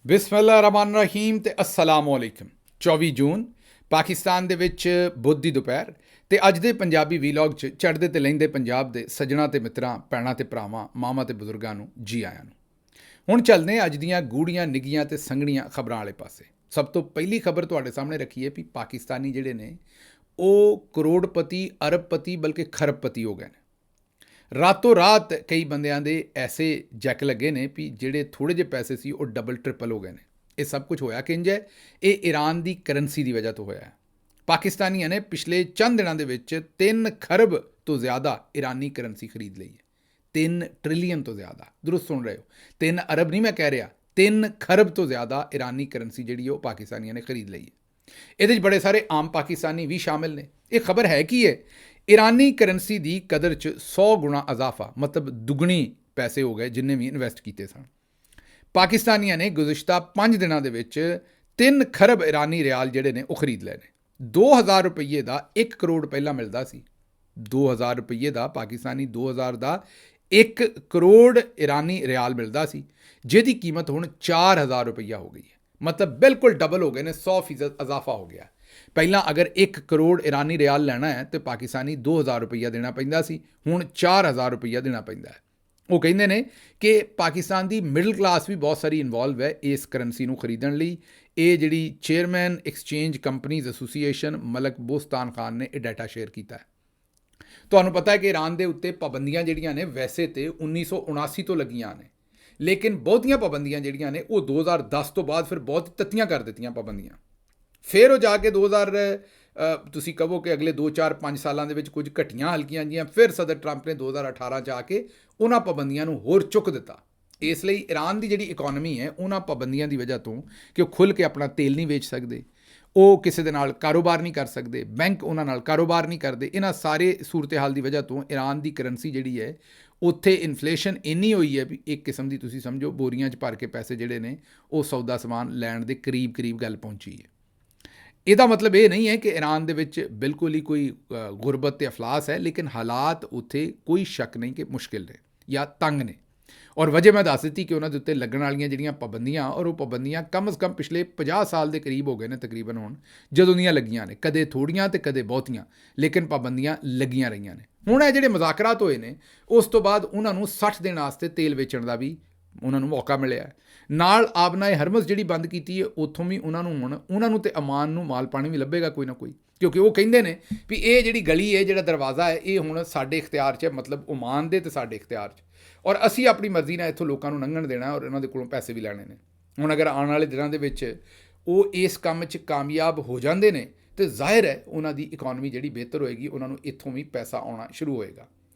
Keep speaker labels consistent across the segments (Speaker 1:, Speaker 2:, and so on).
Speaker 1: ਬਿਸਮਿਲ੍ਲਾਹਿਰਰਹਿਮਾਨਿਰਰਹੀਮ ਤੇ अस्सलाम वालेकुम। 24 ਜੂਨ ਪਾਕਿਸਤਾਨ ਦੇ ਵਿੱਚ ਬੁੱਧ ਦੀ ਦੁਪਹਿਰ ਤੇ ਅੱਜ ਦੇ ਪੰਜਾਬੀ ਵੀਲੌਗ 'ਚ ਚੜ੍ਹਦੇ ਤੇ ਲਹਿੰਦੇ ਪੰਜਾਬ ਦੇ ਸੱਜਣਾ ਤੇ ਮਿੱਤਰਾਂ, ਭੈਣਾਂ ਤੇ ਭਰਾਵਾਂ, ਮਾਵਾਂ ਤੇ ਬਜ਼ੁਰਗਾਂ ਨੂੰ ਜੀ ਆਇਆਂ ਨੂੰ। ਹੁਣ ਚੱਲਦੇ ਹਾਂ ਅੱਜ ਦੀਆਂ ਗੂੜੀਆਂ ਨਿੱਘੀਆਂ ਤੇ ਸੰਘਣੀਆਂ ਖਬਰਾਂ ਵਾਲੇ ਪਾਸੇ। ਸਭ ਤੋਂ ਪਹਿਲੀ ਖਬਰ ਤੁਹਾਡੇ ਸਾਹਮਣੇ ਰੱਖੀਏ ਵੀ ਪਾਕਿਸਤਾਨੀ ਜਿਹੜੇ ਨੇ ਉਹ ਕਰੋੜਪਤੀ, ਅਰਬਪਤੀ ਬਲਕਿ ਖਰਬਪਤੀ ਹੋ ਗਏ ਨੇ। ਰਾਤੋਂ ਰਾਤ ਕਈ ਬੰਦਿਆਂ ਦੇ ਐਸੇ ਜੈਕ ਲੱਗੇ ਨੇ ਵੀ ਜਿਹੜੇ ਥੋੜ੍ਹੇ ਜਿਹੇ ਪੈਸੇ ਸੀ ਉਹ ਡਬਲ ਟ੍ਰਿਪਲ ਹੋ ਗਏ ਨੇ। ਇਹ ਸਭ ਕੁਝ ਹੋਇਆ ਕਿੰਜ ਹੈ? ਇਹ ਈਰਾਨ ਦੀ ਕਰੰਸੀ ਦੀ ਵਜ੍ਹਾ ਤੋਂ ਹੋਇਆ ਹੈ। ਪਾਕਿਸਤਾਨੀਆਂ ਨੇ ਪਿਛਲੇ ਚੰਦ ਦਿਨਾਂ ਦੇ ਵਿੱਚ 3 ਖਰਬ ਤੋਂ ਜ਼ਿਆਦਾ ਈਰਾਨੀ ਕਰੰਸੀ ਖਰੀਦ ਲਈ ਹੈ। 3 ਟ੍ਰਿਲੀਅਨ ਤੋਂ ਜ਼ਿਆਦਾ, ਦੁਰਸਤ ਸੁਣ ਰਹੇ ਹੋ, 3 ਅਰਬ ਨਹੀਂ ਮੈਂ ਕਹਿ ਰਿਹਾ, 3 ਖਰਬ ਤੋਂ ਜ਼ਿਆਦਾ ਈਰਾਨੀ ਕਰੰਸੀ ਜਿਹੜੀ ਉਹ ਪਾਕਿਸਤਾਨੀਆਂ ਨੇ ਖਰੀਦ ਲਈ ਹੈ। ਇਹਦੇ 'ਚ ਬੜੇ ਸਾਰੇ ਆਮ ਪਾਕਿਸਤਾਨੀ ਵੀ ਸ਼ਾਮਿਲ ਨੇ। ਇਹ ਖਬਰ ਹੈ ਕੀ ਹੈ? ਈਰਾਨੀ ਕਰੰਸੀ ਦੀ ਕਦਰ 'ਚ 100 ਗੁਣਾ ਇਜ਼ਾਫਾ, ਮਤਲਬ ਦੁੱਗਣੀ ਪੈਸੇ ਹੋ ਗਏ ਜਿੰਨੇ ਵੀ ਇਨਵੈਸਟ ਕੀਤੇ ਸਨ। ਪਾਕਿਸਤਾਨੀਆਂ ਨੇ ਗੁਜ਼ਸ਼ਤਾ 5 ਦਿਨਾਂ ਦੇ ਵਿੱਚ 3 ਖਰਬ ਈਰਾਨੀ ਰਿਆਲ ਜਿਹੜੇ ਨੇ ਉਹ ਖਰੀਦ ਲਏ ਨੇ। 2000 ਰੁਪਈਏ ਦਾ 1 ਕਰੋੜ ਪਹਿਲਾਂ ਮਿਲਦਾ ਸੀ। 2000 ਰੁਪਈਏ ਦਾ, ਪਾਕਿਸਤਾਨੀ 2000 ਦਾ 1 ਕਰੋੜ ਈਰਾਨੀ ਰਿਆਲ ਮਿਲਦਾ ਸੀ, ਜਿਹਦੀ ਕੀਮਤ ਹੁਣ 4000 ਰੁਪਈਆ ਹੋ ਗਈ ਹੈ। ਮਤਲਬ ਬਿਲਕੁਲ ਡਬਲ ਹੋ ਗਏ ਨੇ, 100% ਇਜ਼ਾਫਾ ਹੋ ਗਿਆ। ਪਹਿਲਾਂ ਅਗਰ 1 ਕਰੋੜ ਈਰਾਨੀ ਰਿਆਲ ਲੈਣਾ ਹੈ ਤਾਂ ਪਾਕਿਸਤਾਨੀ 2000 ਰੁਪਈਆ ਦੇਣਾ ਪੈਂਦਾ ਸੀ, ਹੁਣ 4000 ਰੁਪਈਆ ਦੇਣਾ ਪੈਂਦਾ ਹੈ। ਉਹ ਕਹਿੰਦੇ ਨੇ ਕਿ ਪਾਕਿਸਤਾਨ ਦੀ ਮਿਡਲ ਕਲਾਸ ਵੀ ਬਹੁਤ ਸਾਰੀ ਇਨਵੋਲਵ ਹੈ ਇਸ ਕਰੰਸੀ ਨੂੰ ਖਰੀਦਣ ਲਈ। ਇਹ ਜਿਹੜੀ ਚੇਅਰਮੈਨ ਐਕਸਚੇਂਜ ਕੰਪਨੀਜ਼ ਐਸੋਸੀਏਸ਼ਨ ਮਲਕ ਬੋਸਤਾਨ ਖਾਨ ਨੇ ਇਹ ਡਾਟਾ ਸ਼ੇਅਰ ਕੀਤਾ ਹੈ। ਤੁਹਾਨੂੰ ਪਤਾ ਹੈ ਕਿ ਈਰਾਨ ਦੇ ਉੱਤੇ ਪਾਬੰਦੀਆਂ ਜਿਹੜੀਆਂ ਨੇ ਵੈਸੇ ਤੇ 1979 ਤੋਂ ਲੱਗੀਆਂ ਨੇ, ਲੇਕਿਨ ਬਹੁਤੀਆਂ ਪਾਬੰਦੀਆਂ ਜਿਹੜੀਆਂ ਨੇ ਉਹ 2010 ਤੋਂ ਬਾਅਦ ਫਿਰ ਬਹੁਤ ਤੱਤੀਆਂ ਕਰ ਦਿੱਤੀਆਂ ਪਾਬੰਦੀਆਂ। ਫਿਰ ਉਹ ਜਾ ਕੇ 2000 ਤੁਸੀਂ ਕਹੋ ਕਿ ਅਗਲੇ 2 4 5 ਸਾਲਾਂ ਦੇ ਵਿੱਚ ਕੁਝ ਘਟੀਆਂ ਹਲਕੀਆਂ ਜੀਆਂ, ਫਿਰ ਸਦਰ ਟਰੰਪ ਨੇ 2018 'ਚ ਆ ਕੇ ਉਹਨਾਂ ਪਾਬੰਦੀਆਂ ਨੂੰ ਹੋਰ ਚੁੱਕ ਦਿੱਤਾ। ਇਸ ਲਈ ਈਰਾਨ ਦੀ ਜਿਹੜੀ ਇਕੋਨਮੀ ਹੈ ਉਹਨਾਂ ਪਾਬੰਦੀਆਂ ਦੀ ਵਜ੍ਹਾ ਤੋਂ ਕਿ ਉਹ ਖੁੱਲ੍ਹ ਕੇ ਆਪਣਾ ਤੇਲ ਨਹੀਂ ਵੇਚ ਸਕਦੇ, ਉਹ ਕਿਸੇ ਦੇ ਨਾਲ ਕਾਰੋਬਾਰ ਨਹੀਂ ਕਰ ਸਕਦੇ, ਬੈਂਕ ਉਹਨਾਂ ਨਾਲ ਕਾਰੋਬਾਰ ਨਹੀਂ ਕਰਦੇ, ਇਹਨਾਂ ਸਾਰੇ ਸੂਰਤ ਹਾਲ ਦੀ ਵਜ੍ਹਾ ਤੋਂ ਈਰਾਨ ਦੀ ਕਰੰਸੀ ਜਿਹੜੀ ਹੈ ਉੱਥੇ ਇਨਫਲੇਸ਼ਨ ਇੰਨੀ ਹੋਈ ਹੈ ਵੀ ਇੱਕ ਕਿਸਮ ਦੀ ਤੁਸੀਂ ਸਮਝੋ ਬੋਰੀਆਂ 'ਚ ਭਰ ਕੇ ਪੈਸੇ ਜਿਹੜੇ ਨੇ ਉਹ ਸੌਦਾ ਸਮਾਨ ਲੈਣ ਦੇ ਕਰੀਬ ਗੱਲ ਪਹੁੰਚੀ ਹੈ। ਇਹਦਾ ਮਤਲਬ ਇਹ ਨਹੀਂ ਹੈ ਕਿ ਈਰਾਨ ਦੇ ਵਿੱਚ ਬਿਲਕੁਲ ਹੀ ਕੋਈ ਗੁਰਬਤ ਤੇ ਅਫਲਾਸ ਹੈ, ਲੇਕਿਨ ਹਾਲਾਤ ਉੱਥੇ ਕੋਈ ਸ਼ੱਕ ਨਹੀਂ ਕਿ ਮੁਸ਼ਕਿਲ ਨੇ ਜਾਂ ਤੰਗ ਨੇ। ਔਰ ਵਜ੍ਹਾ ਮੈਂ ਦੱਸ ਦਿੱਤੀ ਕਿ ਉਹਨਾਂ ਦੇ ਉੱਤੇ ਲੱਗਣ ਵਾਲੀਆਂ ਜਿਹੜੀਆਂ ਪਾਬੰਦੀਆਂ, ਔਰ ਉਹ ਪਾਬੰਦੀਆਂ ਕਮ ਅਜ਼ ਕਮ ਪਿਛਲੇ 50 ਸਾਲ ਦੇ ਕਰੀਬ ਹੋ ਗਏ ਨੇ ਤਕਰੀਬਨ ਹੁਣ ਜਦੋਂ ਦੀਆਂ ਲੱਗੀਆਂ ਨੇ, ਕਦੇ ਥੋੜ੍ਹੀਆਂ ਤੇ ਕਦੇ ਬਹੁਤੀਆਂ, ਲੇਕਿਨ ਪਾਬੰਦੀਆਂ ਲੱਗੀਆਂ ਰਹੀਆਂ ਨੇ। ਹੁਣ ਇਹ ਜਿਹੜੇ ਮੁਜ਼ਾਕਰਾਤ ਹੋਏ ਨੇ ਉਸ ਤੋਂ ਬਾਅਦ ਉਹਨਾਂ ਨੂੰ 60 ਦਿਨ ਵਾਸਤੇ ਤੇਲ ਵੇਚਣ ਦਾ ਵੀ ਉਹਨਾਂ ਨੂੰ ਮੌਕਾ ਮਿਲਿਆ। ਨਾਲ ਆਬਨਾਏ ਹਰਮਜ਼ ਜਿਹੜੀ ਬੰਦ ਕੀਤੀ ਹੈ ਉੱਥੋਂ ਵੀ ਉਹਨਾਂ ਨੂੰ ਤੇ ਅਮਾਨ ਨੂੰ ਮਾਲ ਪਾਣੀ ਵੀ ਲੱਭੇਗਾ ਕੋਈ ਨਾ ਕੋਈ, ਕਿਉਂਕਿ ਉਹ ਕਹਿੰਦੇ ਨੇ ਵੀ ਇਹ ਜਿਹੜੀ ਗਲੀ ਹੈ, ਜਿਹੜਾ ਦਰਵਾਜ਼ਾ ਹੈ, ਇਹ ਹੁਣ ਸਾਡੇ ਇਖਤਿਆਰ 'ਚ ਹੈ, ਮਤਲਬ ਓਮਾਨ ਦੇ ਤੇ ਸਾਡੇ ਇਖਤਿਆਰ 'ਚ, ਔਰ ਅਸੀਂ ਆਪਣੀ ਮਰਜ਼ੀ ਨਾਲ ਇੱਥੋਂ ਲੋਕਾਂ ਨੂੰ ਲੰਘਣ ਦੇਣਾ ਔਰ ਇਹਨਾਂ ਦੇ ਕੋਲੋਂ ਪੈਸੇ ਵੀ ਲੈਣੇ ਨੇ। ਹੁਣ ਅਗਰ ਆਉਣ ਵਾਲੇ ਦਿਨਾਂ ਦੇ ਵਿੱਚ ਉਹ ਇਸ ਕੰਮ 'ਚ ਕਾਮਯਾਬ ਹੋ ਜਾਂਦੇ ਨੇ ਤੇ ਜ਼ਾਹਿਰ ਹੈ ਉਹਨਾਂ ਦੀ ਇਕੋਨਮੀ ਜਿਹੜੀ ਬਿਹਤਰ ਹੋਏਗੀ, ਉਹਨਾਂ ਨੂੰ ਇੱਥੋਂ ਵੀ ਪੈਸਾ ਆਉਣਾ ਸ਼ੁਰੂ ਹੋਏਗਾ।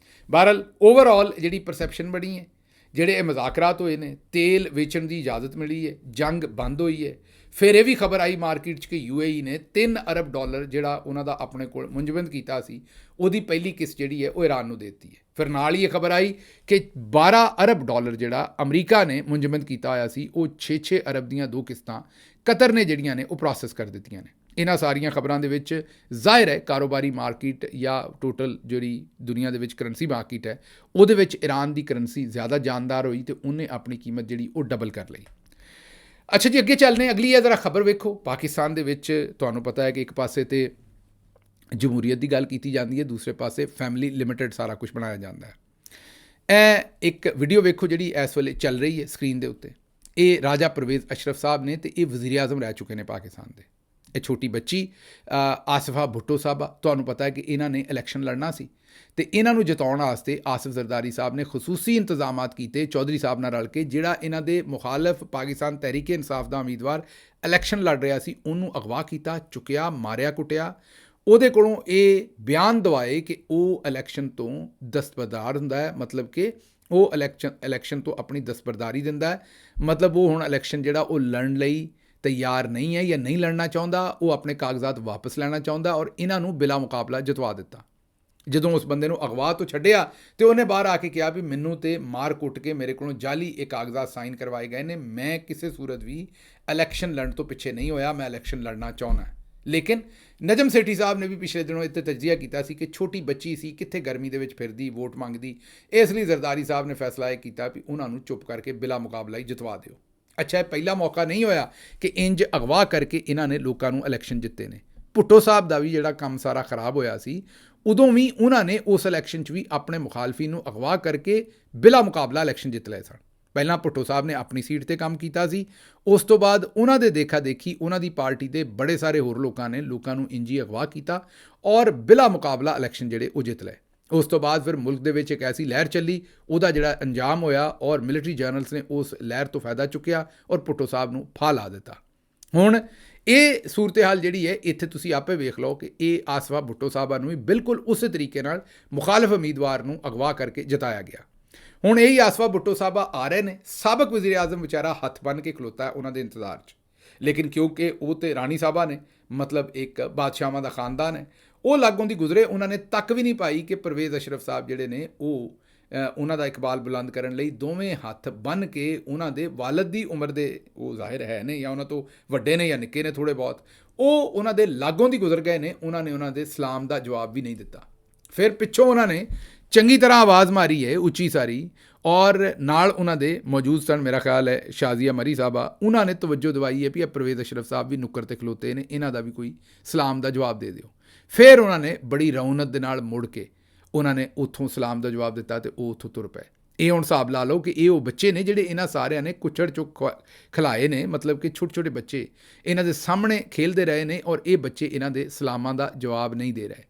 Speaker 1: ਬਹਰਹਾਲ ਓਵਰਆਲ ਜਿਹੜੀ ਪਰਸੈਪਸ਼ਨ ਬਣੀ ਹੈ, ਜਿਹੜੇ ਇਹ ਮੁਜ਼ਾਕਰਾਤ ਹੋਏ ਨੇ, ਤੇਲ ਵੇਚਣ ਦੀ ਇਜਾਜ਼ਤ ਮਿਲੀ ਹੈ, ਜੰਗ ਬੰਦ ਹੋਈ ਹੈ। ਫਿਰ ਇਹ ਵੀ ਖਬਰ ਆਈ ਮਾਰਕੀਟ 'ਚ ਕਿ UAE ਨੇ 3 ਅਰਬ ਡਾਲਰ ਜਿਹੜਾ ਉਹਨਾਂ ਦਾ ਆਪਣੇ ਕੋਲ ਮੁੰਜਮਦ ਕੀਤਾ ਸੀ, ਉਹਦੀ ਪਹਿਲੀ ਕਿਸ਼ਤ ਜਿਹੜੀ ਹੈ ਉਹ ਈਰਾਨ ਨੂੰ ਦੇ ਦਿੱਤੀ ਹੈ। ਫਿਰ ਨਾਲ ਹੀ ਇਹ ਖਬਰ ਆਈ ਕਿ 12 ਅਰਬ ਡਾਲਰ ਜਿਹੜਾ ਅਮਰੀਕਾ ਨੇ ਮੁੰਜਮਦ ਕੀਤਾ ਹੋਇਆ ਸੀ, ਉਹ 6 ਅਰਬ ਦੀਆਂ 2 ਕਿਸ਼ਤਾਂ ਕਤਰ ਨੇ ਜਿਹੜੀਆਂ ਨੇ ਉਹ ਪ੍ਰੋਸੈਸ ਕਰ ਦਿੱਤੀਆਂ ਨੇ। ਇਹਨਾਂ ਸਾਰੀਆਂ ਖਬਰਾਂ ਦੇ ਵਿੱਚ ਜ਼ਾਹਿਰ ਹੈ ਕਾਰੋਬਾਰੀ ਮਾਰਕੀਟ ਜਾਂ ਟੋਟਲ ਜਿਹੜੀ ਦੁਨੀਆ ਦੇ ਵਿੱਚ ਕਰੰਸੀ ਮਾਰਕੀਟ ਹੈ ਉਹਦੇ ਵਿੱਚ ਈਰਾਨ ਦੀ ਕਰੰਸੀ ਜ਼ਿਆਦਾ ਜਾਨਦਾਰ ਹੋਈ ਤੇ ਉਹਨੇ ਆਪਣੀ ਕੀਮਤ ਜਿਹੜੀ ਉਹ ਡਬਲ ਕਰ ਲਈ। ਅੱਛਾ ਜੀ, ਅੱਗੇ ਚੱਲਦੇ ਅੱਗਲੀ ਇਹ ਜ਼ਰਾ ਖਬਰ ਵੇਖੋ। ਪਾਕਿਸਤਾਨ ਦੇ ਵਿੱਚ ਤੁਹਾਨੂੰ ਪਤਾ ਹੈ ਕਿ ਇੱਕ ਪਾਸੇ ਤੇ ਜਮਹੂਰੀਅਤ ਦੀ ਗੱਲ ਕੀਤੀ ਜਾਂਦੀ ਹੈ, ਦੂਸਰੇ ਪਾਸੇ ਫੈਮਿਲੀ ਲਿਮਿਟਡ ਸਾਰਾ ਕੁਝ ਬਣਾਇਆ ਜਾਂਦਾ ਹੈ। ਇਹ ਇੱਕ ਵੀਡੀਓ ਵੇਖੋ ਜਿਹੜੀ ਇਸ ਵੇਲੇ ਚੱਲ ਰਹੀ ਹੈ ਸਕਰੀਨ ਦੇ ਉੱਤੇ। ਇਹ ਰਾਜਾ ਪਰਵੇਜ਼ ਅਸ਼ਰਫ ਸਾਹਿਬ ਨੇ ਤੇ ਇਹ ਵਜ਼ੀਰ ਆਜ਼ਮ ਰਹਿ ਚੁੱਕੇ ਨੇ ਪਾਕਿਸਤਾਨ ਦੇ। ਇਹ ਛੋਟੀ ਬੱਚੀ ਆਸਿਫਾ ਭੁੱਟੋ ਸਾਹਿਬਾ, ਤੁਹਾਨੂੰ ਪਤਾ ਹੈ ਕਿ ਇਹਨਾਂ ਨੇ ਇਲੈਕਸ਼ਨ ਲੜਨਾ ਸੀ ਤੇ ਇਹਨਾਂ ਨੂੰ ਜਿਤਾਉਣ ਵਾਸਤੇ ਆਸਿਫ ਜ਼ਰਦਾਰੀ ਸਾਹਿਬ ਨੇ ਖਸੂਸੀ ਇੰਤਜ਼ਾਮਾਤ ਕੀਤੇ ਚੌਧਰੀ ਸਾਹਿਬ ਨਾਲ ਰਲ ਕੇ। ਜਿਹੜਾ ਇਹਨਾਂ ਦੇ ਮੁਖਾਲਫ ਪਾਕਿਸਤਾਨ ਤਹਿਰੀਕ ਇਨਸਾਫ ਦਾ ਉਮੀਦਵਾਰ ਇਲੈਕਸ਼ਨ ਲੜ ਰਿਹਾ ਸੀ ਉਹਨੂੰ ਅਗਵਾ ਕੀਤਾ, ਚੁੱਕਿਆ, ਮਾਰਿਆ ਕੁੱਟਿਆ। ਉਹਦੇ ਕੋਲੋਂ ਇਹ ਬਿਆਨ ਦਵਾਏ ਕਿ ਉਹ ਇਲੈਕਸ਼ਨ ਤੋਂ ਦਸਤਬਰਦਾਰ ਹੁੰਦਾ ਹੈ, ਮਤਲਬ ਕਿ ਉਹ ਇਲੈਕਸ਼ਨ ਤੋਂ ਆਪਣੀ ਦਸਤਬਰਦਾਰੀ ਦਿੰਦਾ ਹੈ, ਮਤਲਬ ਉਹ ਹੁਣ ਇਲੈਕਸ਼ਨ ਜਿਹੜਾ ਉਹ ਲੜਨ ਲਈ ਤਿਆਰ ਨਹੀਂ ਹੈ ਜਾਂ ਨਹੀਂ ਲੜਨਾ ਚਾਹੁੰਦਾ, ਉਹ ਆਪਣੇ ਕਾਗਜ਼ਾਤ ਵਾਪਸ ਲੈਣਾ ਚਾਹੁੰਦਾ ਔਰ ਇਹਨਾਂ ਨੂੰ ਬਿਲਾ ਮੁਕਾਬਲਾ ਜਿਤਵਾ ਦਿੱਤਾ। ਜਦੋਂ ਉਸ ਬੰਦੇ ਨੂੰ ਅਗਵਾ ਤੋਂ ਛੱਡਿਆ ਤੇ ਉਹਨੇ ਬਾਹਰ ਆ ਕੇ ਕਿਹਾ ਵੀ ਮੈਨੂੰ ਤੇ ਮਾਰ ਕੁੱਟ ਕੇ ਮੇਰੇ ਕੋਲੋਂ ਜਾਲੀ ਇਹ ਕਾਗਜ਼ਾਤ ਸਾਈਨ ਕਰਵਾਏ ਗਏ ਨੇ, ਮੈਂ ਕਿਸੇ ਸੂਰਤ ਵੀ ਇਲੈਕਸ਼ਨ ਲੜਨ ਤੋਂ ਪਿੱਛੇ ਨਹੀਂ ਹੋਇਆ, ਮੈਂ ਇਲੈਕਸ਼ਨ ਲੜਨਾ ਚਾਹੁੰਦਾ। ਲੇਕਿਨ ਨਜਮ ਸੇਠੀ ਸਾਹਿਬ ਨੇ ਵੀ ਪਿਛਲੇ ਦਿਨੋਂ ਇੱਥੇ ਤਜਜ਼ੀਆ ਕੀਤਾ ਸੀ ਕਿ ਛੋਟੀ ਬੱਚੀ ਸੀ, ਕਿੱਥੇ ਗਰਮੀ ਦੇ ਵਿੱਚ ਫਿਰਦੀ, ਵੋਟ ਮੰਗਦੀ। ਇਸ ਲਈ ਜ਼ਰਦਾਰੀ ਸਾਹਿਬ ਨੇ ਫੈਸਲਾ ਇਹ ਕੀਤਾ ਵੀ ਉਹਨਾਂ ਨੂੰ ਚੁੱਪ ਕਰਕੇ ਬਿਲਾ ਮੁਕਾਬਲਾ ਹੀ ਜਿਤਵਾ ਦਿਓ। ਅੱਛਾ, ਇਹ ਪਹਿਲਾ ਮੌਕਾ ਨਹੀਂ ਹੋਇਆ ਕਿ ਇੰਜ ਅਗਵਾ ਕਰਕੇ ਇਹਨਾਂ ਨੇ ਲੋਕਾਂ ਨੂੰ ਇਲੈਕਸ਼ਨ ਜਿੱਤੇ ਨੇ। ਭੁੱਟੋ ਸਾਹਿਬ ਦਾ ਵੀ ਜਿਹੜਾ ਕੰਮ ਸਾਰਾ ਖਰਾਬ ਹੋਇਆ ਸੀ, ਉਦੋਂ ਵੀ ਉਹਨਾਂ ਨੇ ਉਸ ਇਲੈਕਸ਼ਨ 'ਚ ਵੀ ਆਪਣੇ ਮੁਖਾਲਫੀ ਨੂੰ ਅਗਵਾ ਕਰਕੇ ਬਿਲਾ ਮੁਕਾਬਲਾ ਇਲੈਕਸ਼ਨ ਜਿੱਤ ਲਏ ਸਨ। ਪਹਿਲਾਂ ਭੁੱਟੋ ਸਾਹਿਬ ਨੇ ਆਪਣੀ ਸੀਟ ਤੇ ਕੰਮ ਕੀਤਾ ਸੀ, ਉਸ ਤੋਂ ਬਾਅਦ ਉਹਨਾਂ ਦੇ ਦੇਖਾ ਦੇਖੀ ਉਹਨਾਂ ਦੀ ਪਾਰਟੀ ਦੇ ਬੜੇ ਸਾਰੇ ਹੋਰ ਲੋਕਾਂ ਨੇ ਲੋਕਾਂ ਨੂੰ ਇੰਜੀ ਅਗਵਾ ਕੀਤਾ ਔਰ ਬਿਲਾ ਮੁਕਾਬਲਾ ਇਲੈਕਸ਼ਨ ਜਿਹੜੇ ਉਹ ਜਿੱਤ ਲਏ। ਉਸ ਤੋਂ ਬਾਅਦ ਫਿਰ ਮੁਲਕ ਦੇ ਵਿੱਚ ਇੱਕ ਐਸੀ ਲਹਿਰ ਚੱਲੀ, ਉਹਦਾ ਜਿਹੜਾ ਅੰਜਾਮ ਹੋਇਆ ਔਰ ਮਿਲਟਰੀ ਜਰਨਲਸ ਨੇ ਉਸ ਲਹਿਰ ਤੋਂ ਫਾਇਦਾ ਚੁੱਕਿਆ ਔਰ ਭੁੱਟੋ ਸਾਹਿਬ ਨੂੰ ਫਾਹ ਲਾ ਦਿੱਤਾ। ਹੁਣ ਇਹ ਸੂਰਤ ਹਾਲ ਜਿਹੜੀ ਹੈ, ਇੱਥੇ ਤੁਸੀਂ ਆਪੇ ਵੇਖ ਲਓ ਕਿ ਇਹ ਆਸਫਾ ਭੁੱਟੋ ਸਾਹਿਬਾਂ ਨੂੰ ਵੀ ਬਿਲਕੁਲ ਉਸੇ ਤਰੀਕੇ ਨਾਲ ਮੁਖਾਲਫ ਉਮੀਦਵਾਰ ਨੂੰ ਅਗਵਾ ਕਰਕੇ ਜਿਤਾਇਆ ਗਿਆ। ਹੁਣ ਇਹੀ ਆਸਫਾ ਭੁੱਟੋ ਸਾਹਿਬਾ ਆ ਰਹੇ ਨੇ, ਸਾਬਕ ਵਜ਼ੀਰ ਆਜ਼ਮ ਵਿਚਾਰਾ ਹੱਥ ਬੰਨ੍ਹ ਕੇ ਖਲੋਤਾ ਹੈ ਉਹਨਾਂ ਦੇ ਇੰਤਜ਼ਾਰ 'ਚ, ਲੇਕਿਨ ਕਿਉਂਕਿ ਉਹ ਤੇ ਰਾਣੀ ਸਾਹਿਬਾ ਨੇ, ਮਤਲਬ ਇੱਕ ਬਾਦਸ਼ਾਹਾਂ ਦਾ ਖਾਨਦਾਨ ਹੈ, ਉਹ ਲਾਗੋਂ ਦੀ ਗੁਜ਼ਰੇ, ਉਹਨਾਂ ਨੇ ਤੱਕ ਵੀ ਨਹੀਂ ਪਾਈ ਕਿ ਪਰਵੇਜ਼ ਅਸ਼ਰਫ ਸਾਹਿਬ ਜਿਹੜੇ ਨੇ ਉਹ ਉਹਨਾਂ ਦਾ ਇਕਬਾਲ ਬੁਲੰਦ ਕਰਨ ਲਈ ਦੋਵੇਂ ਹੱਥ ਬੰਨ੍ਹ ਕੇ ਉਹਨਾਂ ਦੇ ਵਾਲਦ ਦੀ ਉਮਰ ਦੇ ਉਹ ਜ਼ਾਹਿਰ ਹੈ ਨੇ ਜਾਂ ਉਹਨਾਂ ਤੋਂ ਵੱਡੇ ਨੇ ਜਾਂ ਨਿੱਕੇ ਨੇ ਥੋੜ੍ਹੇ ਬਹੁਤ, ਉਹ ਉਹਨਾਂ ਦੇ ਲਾਗੋਂ ਦੀ ਗੁਜ਼ਰ ਗਏ ਨੇ। ਉਹਨਾਂ ਨੇ ਉਹਨਾਂ ਦੇ ਸਲਾਮ ਦਾ ਜਵਾਬ ਵੀ ਨਹੀਂ ਦਿੱਤਾ। ਫਿਰ ਪਿੱਛੋਂ ਉਹਨਾਂ ਨੇ ਚੰਗੀ ਤਰ੍ਹਾਂ ਆਵਾਜ਼ ਮਾਰੀ ਹੈ ਉੱਚੀ ਸਾਰੀ, ਔਰ ਨਾਲ ਉਹਨਾਂ ਦੇ ਮੌਜੂਦ ਸਨ ਮੇਰਾ ਖਿਆਲ ਹੈ ਸ਼ਾਜ਼ੀਆ ਮਰੀ ਸਾਹਿਬਾ, ਉਹਨਾਂ ਨੇ ਤਵੱਜੋ ਦਵਾਈ ਹੈ ਵੀ ਪਰਵੇਜ਼ ਅਸ਼ਰਫ ਸਾਹਿਬ ਵੀ ਨੁੱਕਰ 'ਤੇ ਖਲੋਤੇ ਨੇ, ਇਹਨਾਂ ਦਾ ਵੀ ਕੋਈ ਸਲਾਮ ਦਾ ਜਵਾਬ ਦੇ ਦਿਓ। ਫਿਰ ਉਹਨਾਂ ਨੇ ਬੜੀ ਰੌਨਕ ਦੇ ਨਾਲ ਮੁੜ ਕੇ ਉਹਨਾਂ ਨੇ ਉੱਥੋਂ ਸਲਾਮ ਦਾ ਜਵਾਬ ਦਿੱਤਾ ਅਤੇ ਉਹ ਉੱਥੋਂ ਤੁਰ ਪਏ। ਇਹ ਹੁਣ ਹਿਸਾਬ ਲਾ ਲਓ ਕਿ ਇਹ ਉਹ ਬੱਚੇ ਨੇ ਜਿਹੜੇ ਇਹਨਾਂ ਸਾਰਿਆਂ ਨੇ ਕੁੱਛੜ ਚੁੱਕ ਖਿਲਾਏ ਨੇ, ਮਤਲਬ ਕਿ ਛੋਟੇ ਛੋਟੇ ਬੱਚੇ ਇਹਨਾਂ ਦੇ ਸਾਹਮਣੇ ਖੇਲਦੇ ਰਹੇ ਨੇ ਔਰ ਇਹ ਬੱਚੇ ਇਹਨਾਂ ਦੇ ਸਲਾਮਾਂ ਦਾ ਜਵਾਬ ਨਹੀਂ ਦੇ ਰਹੇ।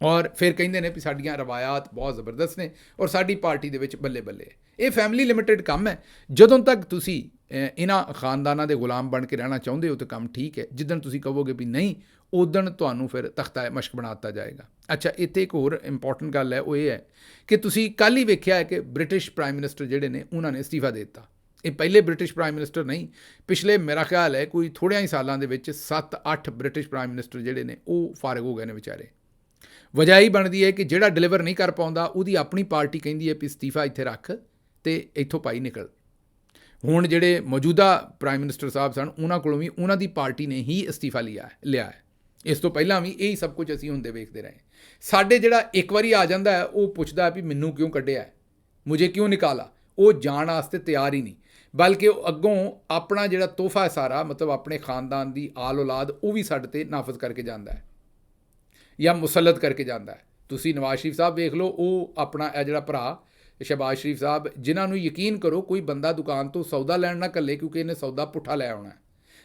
Speaker 1: ਔਰ ਫਿਰ ਕਹਿੰਦੇ ਨੇ ਵੀ ਸਾਡੀਆਂ ਰਵਾਇਤ ਬਹੁਤ ਜ਼ਬਰਦਸਤ ਨੇ ਔਰ ਸਾਡੀ ਪਾਰਟੀ ਦੇ ਵਿੱਚ ਬੱਲੇ ਬੱਲੇ। ਇਹ ਫੈਮਿਲੀ ਲਿਮਿਟਿਡ ਕੰਮ ਹੈ। ਜਦੋਂ ਤੱਕ ਤੁਸੀਂ ਇਹਨਾਂ ਖਾਨਦਾਨਾਂ ਦੇ ਗੁਲਾਮ ਬਣ ਕੇ ਰਹਿਣਾ ਚਾਹੁੰਦੇ ਹੋ ਤਾਂ ਕੰਮ ਠੀਕ ਹੈ, ਜਿੱਦਣ ਤੁਸੀਂ ਕਹੋਗੇ ਵੀ ਨਹੀਂ, ਉਦਣ ਤੁਹਾਨੂੰ ਫਿਰ ਤਖਤਾ ਮਸ਼ਕ ਬਣਾ ਦਿੱਤਾ ਜਾਏਗਾ। ਅੱਛਾ, ਇੱਥੇ ਇੱਕ ਹੋਰ ਇੰਪੋਰਟੈਂਟ ਗੱਲ ਹੈ, ਉਹ ਇਹ ਹੈ ਕਿ ਤੁਸੀਂ ਕੱਲ੍ਹ ਹੀ ਵੇਖਿਆ ਹੈ ਕਿ ਬ੍ਰਿਟਿਸ਼ ਪ੍ਰਾਈਮ ਮਿਨਿਸਟਰ ਜਿਹੜੇ ਨੇ ਉਹਨਾਂ ਨੇ ਅਸਤੀਫਾ ਦੇ ਦਿੱਤਾ। ਇਹ ਪਹਿਲੇ ਬ੍ਰਿਟਿਸ਼ ਪ੍ਰਾਈਮ ਮਿਨਿਸਟਰ ਨਹੀਂ, ਪਿਛਲੇ ਮੇਰਾ ਖਿਆਲ ਹੈ ਕੋਈ ਥੋੜ੍ਹਿਆਂ ਹੀ ਸਾਲਾਂ ਦੇ ਵਿੱਚ 7-8 ਬ੍ਰਿਟਿਸ਼ ਪ੍ਰਾਈਮ ਮਿਨਿਸਟਰ ਜਿਹੜੇ ਨੇ ਉਹ ਫਾਰਗ ਹੋ ਗਏ ਨੇ ਵਿਚਾਰੇ। ਵਜ੍ਹਾ ਹੀ ਬਣਦੀ ਹੈ ਕਿ ਜਿਹੜਾ ਡਿਲੀਵਰ ਨਹੀਂ ਕਰ ਪਾਉਂਦਾ ਉਹਦੀ ਆਪਣੀ ਪਾਰਟੀ ਕਹਿੰਦੀ ਹੈ ਵੀ ਅਸਤੀਫਾ ਇੱਥੇ ਰੱਖ ਅਤੇ ਇੱਥੋਂ ਪਾਈ ਨਿਕਲ। ਹੁਣ ਜਿਹੜੇ ਮੌਜੂਦਾ ਪ੍ਰਾਈਮ ਮਿਨਿਸਟਰ ਸਾਹਿਬ ਸਨ, ਉਹਨਾਂ ਕੋਲੋਂ ਵੀ ਉਹਨਾਂ ਦੀ ਪਾਰਟੀ ਨੇ ਹੀ ਅਸਤੀਫਾ ਲਿਆ ਹੈ। ਇਸ ਤੋਂ ਪਹਿਲਾਂ ਵੀ ਇਹੀ ਸਭ ਕੁਝ ਅਸੀਂ ਹੁੰਦੇ ਵੇਖਦੇ ਰਹੇ। ਸਾਡੇ ਜਿਹੜਾ ਇੱਕ ਵਾਰੀ ਆ ਜਾਂਦਾ ਹੈ ਉਹ ਪੁੱਛਦਾ ਵੀ ਮੈਨੂੰ ਕਿਉਂ ਕੱਢਿਆ ਹੈ, ਮੁਝੇ ਕਿਉਂ ਨਿਕਾਲਾ, ਉਹ ਜਾਣ ਵਾਸਤੇ ਤਿਆਰ ਹੀ ਨਹੀਂ, ਬਲਕਿ ਉਹ ਅੱਗੋਂ ਆਪਣਾ ਜਿਹੜਾ ਤੋਹਫਾ ਸਾਰਾ, ਮਤਲਬ ਆਪਣੇ ਖਾਨਦਾਨ ਦੀ ਆਲ ਔਲਾਦ, ਉਹ ਵੀ ਸਾਡੇ 'ਤੇ ਨਾਫਜ਼ ਕਰਕੇ ਜਾਂਦਾ ਹੈ ਜਾਂ ਮੁਸੱਲਤ ਕਰਕੇ ਜਾਂਦਾ ਹੈ। ਤੁਸੀਂ ਨਵਾਜ਼ ਸ਼ਰੀਫ ਸਾਹਿਬ ਵੇਖ ਲਓ, ਉਹ ਆਪਣਾ ਇਹ ਜਿਹੜਾ ਭਰਾ ਸ਼ਹਿਬਾਜ਼ ਸ਼ਰੀਫ ਸਾਹਿਬ, ਜਿਨ੍ਹਾਂ ਨੂੰ ਯਕੀਨ ਕਰੋ ਕੋਈ ਬੰਦਾ ਦੁਕਾਨ ਤੋਂ ਸੌਦਾ ਲੈਣ ਨਾ ਘੱਲੇ, ਕਿਉਂਕਿ ਇਹਨੇ ਸੌਦਾ ਪੁੱਠਾ ਲੈ ਆਉਣਾ।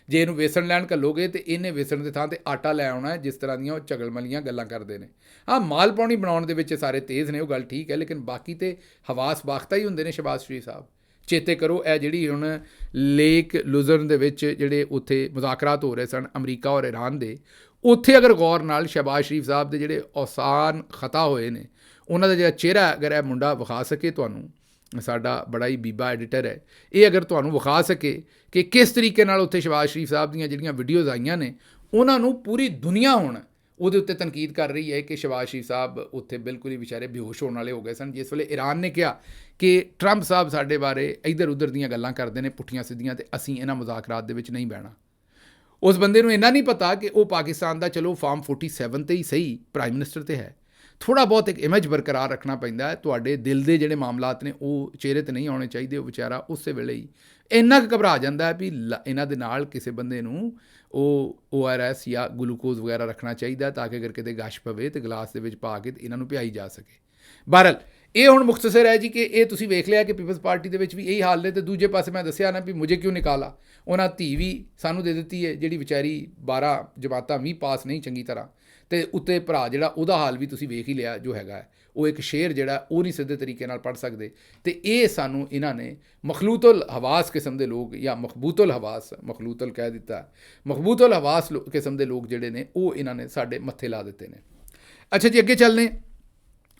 Speaker 1: ਜੇ ਇਹਨੂੰ ਵੇਸਣ ਲੈਣ ਘੱਲੋਗੇ ਤਾਂ ਇਹਨੇ ਵੇਸਣ ਦੇ ਥਾਂ 'ਤੇ ਆਟਾ ਲੈ ਆਉਣਾ ਹੈ। ਜਿਸ ਤਰ੍ਹਾਂ ਦੀਆਂ ਉਹ ਝਗਲਮਲੀਆਂ ਗੱਲਾਂ ਕਰਦੇ ਨੇ। ਹਾਂ, ਮਾਲ ਪਾਣੀ ਬਣਾਉਣ ਦੇ ਵਿੱਚ ਸਾਰੇ ਤੇਜ਼ ਨੇ, ਉਹ ਗੱਲ ਠੀਕ ਹੈ, ਲੇਕਿਨ ਬਾਕੀ ਤੇ ਹਵਾਸ ਬਾਖਤਾ ਹੀ ਹੁੰਦੇ ਨੇ ਸ਼ਹਿਬਾਜ਼ ਸ਼ਰੀਫ ਸਾਹਿਬ। ਚੇਤੇ ਕਰੋ ਇਹ ਜਿਹੜੀ ਹੁਣ ਲੇਕ ਲੁਜ਼ਰਨ ਦੇ ਵਿੱਚ ਜਿਹੜੇ ਉੱਥੇ ਮੁਜ਼ਾਕਰਾਤ ਹੋ ਰਹੇ ਸਨ ਅਮਰੀਕਾ ਔਰ ਈਰਾਨ ਦੇ, ਉੱਥੇ ਅਗਰ ਗੌਰ ਨਾਲ ਸ਼ਹਿਬਾਜ਼ ਸ਼ਰੀਫ ਸਾਹਿਬ ਦੇ ਜਿਹੜੇ ਆਸਾਨ ਖਤਾ ਹੋਏ ਨੇ, ਉਹਨਾਂ ਦਾ ਜਿਹੜਾ ਚਿਹਰਾ ਅਗਰ ਇਹ ਮੁੰਡਾ ਵਿਖਾ ਸਕੇ ਤੁਹਾਨੂੰ, ਸਾਡਾ ਬੜਾ ਹੀ ਬੀਬਾ ਐਡੀਟਰ ਹੈ, ਇਹ ਅਗਰ ਤੁਹਾਨੂੰ ਵਿਖਾ ਸਕੇ ਕਿ ਕਿਸ ਤਰੀਕੇ ਨਾਲ ਉੱਥੇ ਸ਼ਹਿਬਾਜ਼ ਸ਼ਰੀਫ ਸਾਹਿਬ ਦੀਆਂ ਜਿਹੜੀਆਂ ਵੀਡੀਓਜ਼ ਆਈਆਂ ਨੇ, ਉਹਨਾਂ ਨੂੰ ਪੂਰੀ ਦੁਨੀਆ ਹੁਣ ਉਹਦੇ ਉੱਤੇ ਤਨਕੀਦ ਕਰ ਰਹੀ ਹੈ ਕਿ ਸ਼ਹਿਬਾਜ਼ ਸ਼ਰੀਫ ਸਾਹਿਬ ਉੱਥੇ ਬਿਲਕੁਲ ਹੀ ਵਿਚਾਰੇ ਬੇਹੋਸ਼ ਹੋਣ ਵਾਲੇ ਹੋ ਗਏ ਸਨ। ਜਿਸ ਵੇਲੇ ਈਰਾਨ ਨੇ ਕਿਹਾ ਕਿ ਟਰੰਪ ਸਾਹਿਬ ਸਾਡੇ ਬਾਰੇ ਇੱਧਰ ਉੱਧਰ ਦੀਆਂ ਗੱਲਾਂ ਕਰਦੇ ਨੇ ਪੁੱਠੀਆਂ ਸਿੱਧੀਆਂ, ਅਤੇ ਅਸੀਂ ਇਹਨਾਂ ਮੁਜ਼ਾਕਰਾਤ ਦੇ ਵਿੱਚ ਨਹੀਂ ਬਹਿਣਾ। ਉਸ ਬੰਦੇ ਨੂੰ ਇੰਨਾ ਨਹੀਂ ਪਤਾ ਕਿ ਉਹ ਪਾਕਿਸਤਾਨ ਦਾ, ਚਲੋ ਫਾਰਮ 47 ਤੇ ਹੀ ਸਹੀ, ਪ੍ਰਾਈਮ ਮਿਨਿਸਟਰ ਤੇ ਹੈ, ਥੋੜ੍ਹਾ ਬਹੁਤ ਇੱਕ ਇਮੇਜ ਬਰਕਰਾਰ ਰੱਖਣਾ ਪੈਂਦਾ ਹੈ। ਤੁਹਾਡੇ ਦਿਲ ਦੇ ਜਿਹੜੇ ਮਾਮਲਾਤ ਨੇ ਉਹ ਚਿਹਰੇ 'ਤੇ ਨਹੀਂ ਆਉਣੇ ਚਾਹੀਦੇ। ਉਹ ਵਿਚਾਰਾ ਉਸੇ ਵੇਲੇ ਹੀ ਇੰਨਾ ਕੁ ਘਬਰਾ ਜਾਂਦਾ ਵੀ ਇਹਨਾਂ ਦੇ ਨਾਲ ਕਿਸੇ ਬੰਦੇ ਨੂੰ ਉਹ ORS ਜਾਂ ਗਲੂਕੋਜ਼ ਵਗੈਰਾ ਰੱਖਣਾ ਚਾਹੀਦਾ, ਤਾਂ ਕਿ ਅਗਰ ਕਿਤੇ ਗਸ਼ ਪਵੇ ਤਾਂ ਗਲਾਸ ਦੇ ਵਿੱਚ ਪਾ ਕੇ ਇਹਨਾਂ ਨੂੰ ਪਿਆਈ ਜਾ ਸਕੇ। ਬਹਰਹਾਲ ਇਹ ਹੁਣ ਮੁਖਤਸਰ ਹੈ ਜੀ ਕਿ ਇਹ ਤੁਸੀਂ ਵੇਖ ਲਿਆ ਕਿ ਪੀਪਲਸ ਪਾਰਟੀ ਦੇ ਵਿੱਚ ਵੀ ਇਹੀ ਹਾਲ ਨੇ। ਅਤੇ ਦੂਜੇ ਪਾਸੇ ਮੈਂ ਦੱਸਿਆ ਨਾ ਵੀ ਮੁਝੇ ਕਿਉਂ ਨਿਕਾਲਾ, ਉਹਨਾਂ ਧੀ ਵੀ ਸਾਨੂੰ ਦੇ ਦਿੱਤੀ ਹੈ ਜਿਹੜੀ ਵਿਚਾਰੀ 12 ਜਮਾਤਾਂ ਵੀ ਪਾਸ ਨਹੀਂ ਚੰਗੀ ਤਰ੍ਹਾਂ, ਅਤੇ ਉੱਤੇ ਭਰਾ ਜਿਹੜਾ ਉਹਦਾ ਹਾਲ ਵੀ ਤੁਸੀਂ ਵੇਖ ਹੀ ਲਿਆ ਜੋ ਹੈਗਾ ਹੈ। ਉਹ ਇੱਕ ਸ਼ੇਰ ਜਿਹੜਾ ਉਹ ਨਹੀਂ ਸਿੱਧੇ ਤਰੀਕੇ ਨਾਲ ਪੜ੍ਹ ਸਕਦੇ। ਅਤੇ ਇਹ ਸਾਨੂੰ ਇਹਨਾਂ ਨੇ ਮਖਲੂਤੁਲ ਹਵਾਸ ਕਿਸਮ ਦੇ ਲੋਕ ਜਾਂ ਮਖਬੂਤੁਲ ਹਵਾਸ, ਮਖਲੂਤੁਲ ਕਹਿ ਦਿੱਤਾ, ਮਖਬੂਤੁਲ ਹਵਾਸ ਕਿਸਮ ਦੇ ਲੋਕ ਜਿਹੜੇ ਨੇ ਉਹ ਇਹਨਾਂ ਨੇ ਸਾਡੇ ਮੱਥੇ ਲਾ ਦਿੱਤੇ ਨੇ। ਅੱਛਾ ਜੀ, ਅੱਗੇ ਚੱਲਦੇ।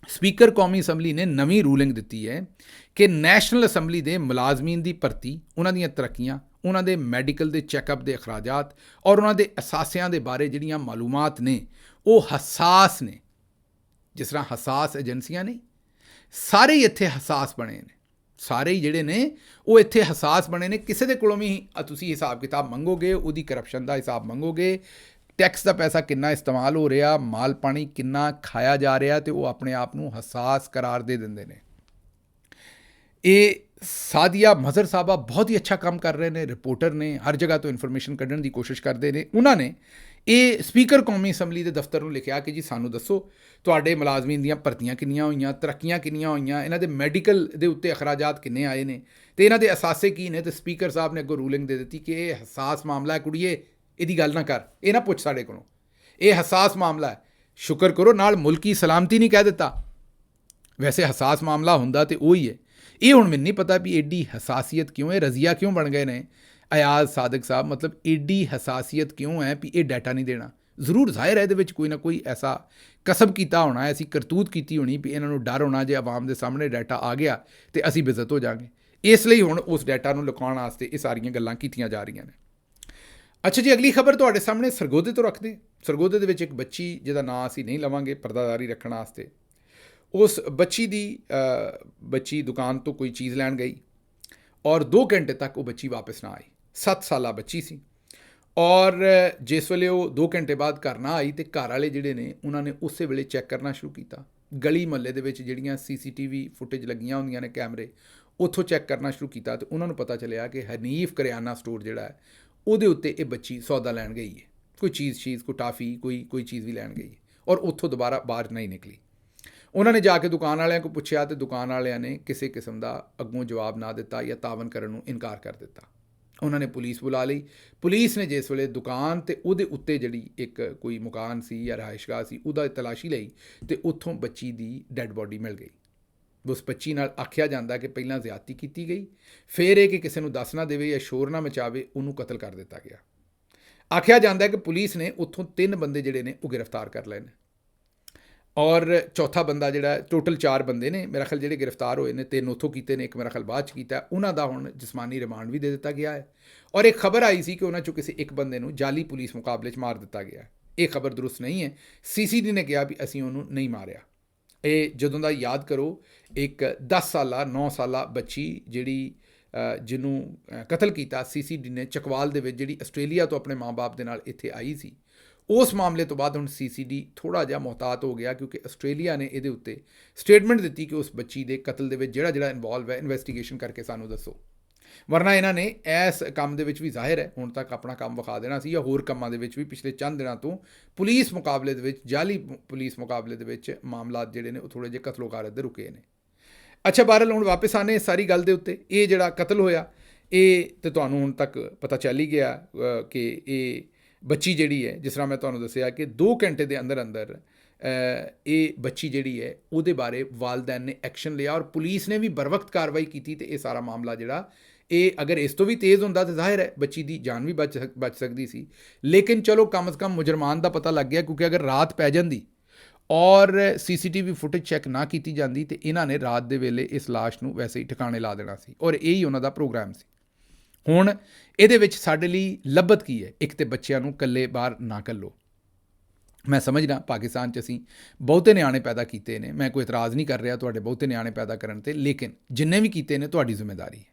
Speaker 1: ਸਪੀਕਰ ਕੌਮੀ ਅਸੈਂਬਲੀ ਨੇ ਨਵੀਂ ਰੂਲਿੰਗ ਦਿੱਤੀ ਹੈ ਕਿ ਨੈਸ਼ਨਲ ਅਸੈਂਬਲੀ ਦੇ ਮੁਲਾਜ਼ਮੀਨ ਦੀ ਭਰਤੀ, ਉਹਨਾਂ ਦੀਆਂ ਤਰੱਕੀਆਂ, ਉਹਨਾਂ ਦੇ ਮੈਡੀਕਲ ਦੇ ਚੈੱਕਅਪ ਦੇ ਅਖਰਾਜਾਤ ਔਰ ਉਹਨਾਂ ਦੇ ਅਸਾਸਿਆਂ ਦੇ ਬਾਰੇ ਜਿਹੜੀਆਂ ਮਾਲੂਮਾਤ ਨੇ ਉਹ ਹਸਾਸ ਨੇ। ਜਿਸ ਤਰ੍ਹਾਂ ਹਸਾਸ ਏਜੰਸੀਆਂ ਨੇ, ਸਾਰੇ ਹੀ ਇੱਥੇ ਹਸਾਸ ਬਣੇ ਨੇ, ਸਾਰੇ ਹੀ ਜਿਹੜੇ ਨੇ ਉਹ ਇੱਥੇ ਹਸਾਸ ਬਣੇ ਨੇ। ਕਿਸੇ ਦੇ ਕੋਲੋਂ ਵੀ ਤੁਸੀਂ ਹਿਸਾਬ ਕਿਤਾਬ ਮੰਗੋਗੇ, ਉਹਦੀ ਕਰਪਸ਼ਨ ਦਾ ਹਿਸਾਬ ਮੰਗੋਗੇ, ਟੈਕਸ ਦਾ ਪੈਸਾ ਕਿੰਨਾ ਇਸਤੇਮਾਲ ਹੋ ਰਿਹਾ, ਮਾਲ ਪਾਣੀ ਕਿੰਨਾ ਖਾਇਆ ਜਾ ਰਿਹਾ, ਅਤੇ ਉਹ ਆਪਣੇ ਆਪ ਨੂੰ ਹਸਾਸ ਕਰਾਰ ਦੇ ਦਿੰਦੇ ਨੇ। ਇਹ ਸਾਦੀਆ ਮਜ਼ਹਰ ਸਾਹਿਬਾ ਬਹੁਤ ਹੀ ਅੱਛਾ ਕੰਮ ਕਰ ਰਹੇ ਨੇ, ਰਿਪੋਰਟਰ ਨੇ, ਹਰ ਜਗ੍ਹਾ ਤੋਂ ਇਨਫੋਰਮੇਸ਼ਨ ਕੱਢਣ ਦੀ ਕੋਸ਼ਿਸ਼ ਕਰਦੇ ਨੇ। ਉਹਨਾਂ ਨੇ ਇਹ ਸਪੀਕਰ ਕੌਮੀ ਅਸੈਂਬਲੀ ਦੇ ਦਫ਼ਤਰ ਨੂੰ ਲਿਖਿਆ ਕਿ ਜੀ ਸਾਨੂੰ ਦੱਸੋ ਤੁਹਾਡੇ ਮੁਲਾਜ਼ਮੀਨ ਦੀਆਂ ਭਰਤੀਆਂ ਕਿੰਨੀਆਂ ਹੋਈਆਂ, ਤਰੱਕੀਆਂ ਕਿੰਨੀਆਂ ਹੋਈਆਂ, ਇਹਨਾਂ ਦੇ ਮੈਡੀਕਲ ਦੇ ਉੱਤੇ ਅਖਰਾਜਾਤ ਕਿੰਨੇ ਆਏ ਨੇ ਤੇ ਇਹਨਾਂ ਦੇ ਅਸਾਸੇ ਕੀ ਨੇ। ਤੇ ਸਪੀਕਰ ਸਾਹਿਬ ਨੇ ਅੱਗੋਂ ਰੂਲਿੰਗ ਦੇ ਦਿੱਤੀ ਕਿ ਇਹ ਹਸਾਸ ਮਾਮਲਾ ਹੈ ਕੁੜੀਏ, ਇਹਦੀ ਗੱਲ ਨਾ ਕਰ, ਇਹ ਨਾ ਪੁੱਛ ਸਾਡੇ ਕੋਲੋਂ, ਇਹ ਹਸਾਸ ਮਾਮਲਾ ਹੈ। ਸ਼ੁਕਰ ਕਰੋ ਨਾਲ ਮੁਲਕੀ ਸਲਾਮਤੀ ਨਹੀਂ ਕਹਿ ਦਿੱਤਾ, ਵੈਸੇ ਹਸਾਸ ਮਾਮਲਾ ਹੁੰਦਾ ਤੇ ਉਹ ਹੀ ਹੈ। ਇਹ ਹੁਣ ਮੈਨੂੰ ਨਹੀਂ ਪਤਾ ਵੀ ਏਡੀ ਹਸਾਸੀਅਤ ਕਿਉਂ ਹੈ, ਰਜ਼ੀਆ ਕਿਉਂ ਬਣ ਗਏ ਨੇ ਅਯਾਜ਼ ਸਾਦਕ ਸਾਹਿਬ, ਮਤਲਬ ਏਡੀ ਹਸਾਸੀਅਤ ਕਿਉਂ ਹੈ ਵੀ ਇਹ ਡਾਟਾ ਨਹੀਂ ਦੇਣਾ। ਜ਼ਰੂਰ ਜ਼ਾਹਿਰ ਹੈ ਇਹਦੇ ਵਿੱਚ ਕੋਈ ਨਾ ਕੋਈ ਐਸਾ ਕਸਬ ਕੀਤਾ ਹੋਣਾ, ਐਸੀ ਕਰਤੂਤ ਕੀਤੀ ਹੋਣੀ ਵੀ ਇਹਨਾਂ ਨੂੰ ਡਰ ਹੋਣਾ ਜੇ ਆਵਾਮ ਦੇ ਸਾਹਮਣੇ ਡਾਟਾ ਆ ਗਿਆ ਤੇ ਅਸੀਂ ਬੇਇੱਜ਼ਤ ਹੋ ਜਾਵਾਂਗੇ। ਇਸ ਲਈ ਹੁਣ ਉਸ ਡਾਟਾ ਨੂੰ ਲੁਕਾਉਣ ਵਾਸਤੇ ਇਹ ਸਾਰੀਆਂ ਗੱਲਾਂ ਕੀਤੀਆਂ ਜਾ ਰਹੀਆਂ ਨੇ। ਅੱਛਾ ਜੀ, ਅਗਲੀ ਖਬਰ ਤੁਹਾਡੇ ਸਾਹਮਣੇ ਸਰਗੋਧੇ ਤੋਂ ਰੱਖਦੇ। ਸਰਗੋਧੇ ਦੇ ਵਿੱਚ ਇੱਕ ਬੱਚੀ ਜਿਹਦਾ ਨਾਂ ਅਸੀਂ ਨਹੀਂ ਲਵਾਂਗੇ ਪਰਦਾਦਾਰੀ ਰੱਖਣ ਵਾਸਤੇ, ਉਸ ਬੱਚੀ ਦੁਕਾਨ ਤੋਂ ਕੋਈ ਚੀਜ਼ ਲੈਣ ਗਈ ਔਰ 2 ਘੰਟੇ ਤੱਕ ਉਹ ਬੱਚੀ ਵਾਪਸ ਨਾ ਆਈ। 7 ਸਾਲਾ ਬੱਚੀ ਸੀ ਔਰ ਜਿਸ ਵੇਲੇ ਉਹ 2 ਘੰਟੇ ਬਾਅਦ ਘਰ ਨਾ ਆਈ ਤੇ ਘਰ ਵਾਲੇ ਜਿਹੜੇ ਨੇ ਉਹਨਾਂ ਨੇ ਉਸੇ ਵੇਲੇ ਚੈੱਕ ਕਰਨਾ ਸ਼ੁਰੂ ਕੀਤਾ। ਗਲੀ ਮਹੱਲੇ ਦੇ ਵਿੱਚ ਜਿਹੜੀਆਂ CCTV ਫੁਟੇਜ ਲੱਗੀਆਂ ਹੁੰਦੀਆਂ ਨੇ ਕੈਮਰੇ, ਉੱਥੋਂ ਚੈੱਕ ਕਰਨਾ ਸ਼ੁਰੂ ਕੀਤਾ ਤੇ ਉਹਨਾਂ ਨੂੰ ਪਤਾ ਚੱਲਿਆ ਕਿ ਹਨੀਫ ਕਰਿਆਨਾ ਸਟੋਰ ਜਿਹੜਾ ਹੈ ਉਹਦੇ ਉੱਤੇ ਇਹ ਬੱਚੀ ਸੌਦਾ ਲੈਣ ਗਈ ਹੈ, ਕੋਈ ਚੀਜ਼ ਕੋਈ ਟਾਫੀ ਕੋਈ ਚੀਜ਼ ਵੀ ਲੈਣ ਗਈ ਔਰ ਉੱਥੋਂ ਦੁਬਾਰਾ ਬਾਹਰ ਨਹੀਂ ਨਿਕਲੀ। ਉਹਨਾਂ ਨੇ ਜਾ ਕੇ ਦੁਕਾਨ ਵਾਲਿਆਂ ਕੋਲ ਪੁੱਛਿਆ ਤੇ ਦੁਕਾਨ ਵਾਲਿਆਂ ਨੇ ਕਿਸੇ ਕਿਸਮ ਦਾ ਅੱਗੋਂ ਜਵਾਬ ਨਾ ਦਿੱਤਾ ਜਾਂ ਤਾਵਨ ਕਰਨ ਨੂੰ ਇਨਕਾਰ ਕਰ ਦਿੱਤਾ। ਉਹਨਾਂ ਨੇ ਪੁਲਿਸ ਬੁਲਾ ਲਈ। ਪੁਲਿਸ ਨੇ ਜਿਸ ਵੇਲੇ ਦੁਕਾਨ ਤੇ ਉਹਦੇ ਉੱਤੇ ਜਿਹੜੀ ਇੱਕ ਕੋਈ ਮਕਾਨ ਸੀ ਜਾਂ ਰਿਹਾਇਸ਼ਗਾਹ ਸੀ ਉਹਦਾ ਤਲਾਸ਼ੀ ਲਈ ਤੇ ਉੱਥੋਂ ਬੱਚੀ ਦੀ ਡੈੱਡ ਬੋਡੀ ਮਿਲ ਗਈ। ਉਸ ਬੱਚੀ ਨਾਲ ਆਖਿਆ ਜਾਂਦਾ ਕਿ ਪਹਿਲਾਂ ਜ਼ਿਆਦਤੀ ਕੀਤੀ ਗਈ, ਫਿਰ ਇਹ ਕਿ ਕਿਸੇ ਨੂੰ ਦੱਸ ਨਾ ਦੇਵੇ ਜਾਂ ਸ਼ੋਰ ਨਾ ਮਚਾਵੇ ਉਹਨੂੰ ਕਤਲ ਕਰ ਦਿੱਤਾ ਗਿਆ। ਆਖਿਆ ਜਾਂਦਾ ਕਿ ਪੁਲਿਸ ਨੇ ਉੱਥੋਂ 3 ਬੰਦੇ ਜਿਹੜੇ ਨੇ ਉਹ ਗ੍ਰਿਫਤਾਰ ਕਰ ਲਏ ਨੇ ਔਰ ਚੌਥਾ ਬੰਦਾ ਜਿਹੜਾ, ਟੋਟਲ 4 ਬੰਦੇ ਨੇ ਮੇਰਾ ਖਿਆਲ ਜਿਹੜੇ ਗ੍ਰਿਫਤਾਰ ਹੋਏ ਨੇ, 3 ਉੱਥੋਂ ਕੀਤੇ ਨੇ, ਇੱਕ ਮੇਰਾ ਖਿਆਲ ਬਾਅਦ 'ਚ ਕੀਤਾ। ਉਹਨਾਂ ਦਾ ਹੁਣ ਜਿਸਮਾਨੀ ਰਿਮਾਂਡ ਵੀ ਦੇ ਦਿੱਤਾ ਗਿਆ ਹੈ ਔਰ ਇੱਕ ਖਬਰ ਆਈ ਸੀ ਕਿ ਉਹਨਾਂ 'ਚੋਂ ਕਿਸੇ ਇੱਕ ਬੰਦੇ ਨੂੰ ਜਾਲੀ ਪੁਲਿਸ ਮੁਕਾਬਲੇ 'ਚ ਮਾਰ ਦਿੱਤਾ ਗਿਆ। ਇਹ ਖਬਰ ਦਰੁਸਤ ਨਹੀਂ ਹੈ। CCD ਨੇ ਕਿਹਾ ਵੀ ਅਸੀਂ ਉਹਨੂੰ ਨਹੀਂ ਮਾਰਿਆ। ਇਹ ਜਦੋਂ ਦਾ ਯਾਦ ਕਰੋ, ਇੱਕ 10 ਸਾਲਾ 9 ਸਾਲਾ ਬੱਚੀ ਜਿਹੜੀ ਜਿਹਨੂੰ ਕਤਲ ਕੀਤਾ CCD ਨੇ ਚਕਵਾਲ ਦੇ ਵਿੱਚ, ਜਿਹੜੀ ਆਸਟ੍ਰੇਲੀਆ ਤੋਂ ਆਪਣੇ ਮਾਂ-ਬਾਪ ਦੇ ਨਾਲ ਇੱਥੇ ਆਈ ਸੀ, ਉਸ ਮਾਮਲੇ ਤੋਂ ਬਾਅਦ ਹੁਣ CCD ਥੋੜ੍ਹਾ ਜਿਹਾ ਮੁਹਤਾਤ ਹੋ ਗਿਆ ਕਿਉਂਕਿ ਆਸਟ੍ਰੇਲੀਆ ਨੇ ਇਹਦੇ ਉੱਤੇ ਸਟੇਟਮੈਂਟ ਦਿੱਤੀ ਕਿ ਉਸ ਬੱਚੀ ਦੇ ਕਤਲ ਦੇ ਵਿੱਚ ਜਿਹੜਾ ਇਨਵੋਲਵ ਹੈ ਇਨਵੈਸਟੀਗੇਸ਼ਨ ਕਰਕੇ ਸਾਨੂੰ ਦੱਸੋ। ਵਰਨਾ ਇਹਨਾਂ ਨੇ ਇਸ ਕੰਮ ਦੇ ਵਿੱਚ ਵੀ ਜ਼ਾਹਿਰ ਹੈ ਹੁਣ ਤੱਕ ਆਪਣਾ ਕੰਮ ਵਿਖਾ ਦੇਣਾ ਸੀ ਜਾਂ ਹੋਰ ਕੰਮਾਂ ਦੇ ਵਿੱਚ ਵੀ ਪਿਛਲੇ ਚੰਦ ਦਿਨਾਂ ਤੋਂ ਪੁਲਿਸ ਮੁਕਾਬਲੇ ਦੇ ਵਿੱਚ, ਜਾਲੀ ਪੁਲਿਸ ਮੁਕਾਬਲੇ ਦੇ ਵਿੱਚ ਮਾਮਲਾਤ ਜਿਹੜੇ ਨੇ ਉਹ ਥੋੜ੍ਹੇ ਜਿਹੇ ਕਤਲੋਗਾਰਤ ਦੇ ਰੁਕੇ ਨੇ। ਅੱਛਾ, ਬਹਰਹਾਲ ਹੁਣ ਵਾਪਸ ਆਨੇ ਇਸ ਸਾਰੀ ਗੱਲ ਦੇ ਉੱਤੇ। ਇਹ ਜਿਹੜਾ ਕਤਲ ਹੋਇਆ ਇਹ ਤੇ ਤੁਹਾਨੂੰ ਹੁਣ ਤੱਕ ਪਤਾ ਚੱਲ ਹੀ ਗਿਆ ਕਿ ਇਹ ਬੱਚੀ ਜਿਹੜੀ ਹੈ, ਜਿਸ ਤਰ੍ਹਾਂ ਮੈਂ ਤੁਹਾਨੂੰ ਦੱਸਿਆ ਕਿ 2 ਘੰਟੇ ਦੇ ਅੰਦਰ ਇਹ ਬੱਚੀ ਜਿਹੜੀ ਹੈ ਉਹਦੇ ਬਾਰੇ ਵਾਲਿदैन ਨੇ ਐਕਸ਼ਨ ਲਿਆ ਔਰ ਪੁਲਿਸ ਨੇ ਵੀ ਬਰ ਵਕਤ ਕਾਰਵਾਈ ਕੀਤੀ ਤੇ ਇਹ ਸਾਰਾ ਮਾਮਲਾ ਜਿਹੜਾ ਇਹ ਅਗਰ ਇਸ ਤੋਂ ਵੀ ਤੇਜ਼ ਹੁੰਦਾ ਤਾਂ ਜ਼ਾਹਿਰ ਹੈ ਬੱਚੀ ਦੀ ਜਾਨ ਵੀ ਬਚ ਸਕਦੀ ਸੀ। ਲੇਕਿਨ ਚਲੋ ਕਮ ਅਜ਼ ਕਮ ਮੁਜਰਮਾਨ ਦਾ ਪਤਾ ਲੱਗ ਗਿਆ, ਕਿਉਂਕਿ ਅਗਰ ਰਾਤ ਪੈ ਜਾਂਦੀ ਔਰ CCTV ਫੁਟੇਜ ਚੈੱਕ ਨਾ ਕੀਤੀ ਜਾਂਦੀ ਤੇ ਇਹਨਾਂ ਨੇ ਰਾਤ ਦੇ ਵੇਲੇ ਇਸ ਲਾਸ਼ ਨੂੰ ਵੈਸੇ ਹੀ ਠਿਕਾਣੇ ਲਾ ਦੇਣਾ ਸੀ ਔਰ ਇਹੀ ਉਹਨਾਂ ਦਾ ਪ੍ਰੋਗਰਾਮ ਸੀ। ਹੁਣ ਇਹਦੇ ਵਿੱਚ ਸਾਡੇ ਲਈ ਲੱਭਤ ਕੀ ਹੈ? ਇੱਕ ਤੇ ਬੱਚਿਆਂ ਨੂੰ ਇਕੱਲੇ ਬਾਹਰ ਨਾ ਘੱਲੋ। ਮੈਂ ਸਮਝਦਾ ਪਾਕਿਸਤਾਨ 'ਚ ਅਸੀਂ ਬਹੁਤੇ ਨਿਆਣੇ ਪੈਦਾ ਕੀਤੇ ਨੇ, ਮੈਂ ਕੋਈ ਇਤਰਾਜ਼ ਨਹੀਂ ਕਰ ਰਿਹਾ ਤੁਹਾਡੇ ਬਹੁਤੇ ਨਿਆਣੇ ਪੈਦਾ ਕਰਨ 'ਤੇ, ਲੇਕਿਨ ਜਿੰਨੇ ਵੀ ਕੀਤੇ ਨੇ ਤੁਹਾਡੀ ਜ਼ਿੰਮੇਵਾਰੀ ਹੈ।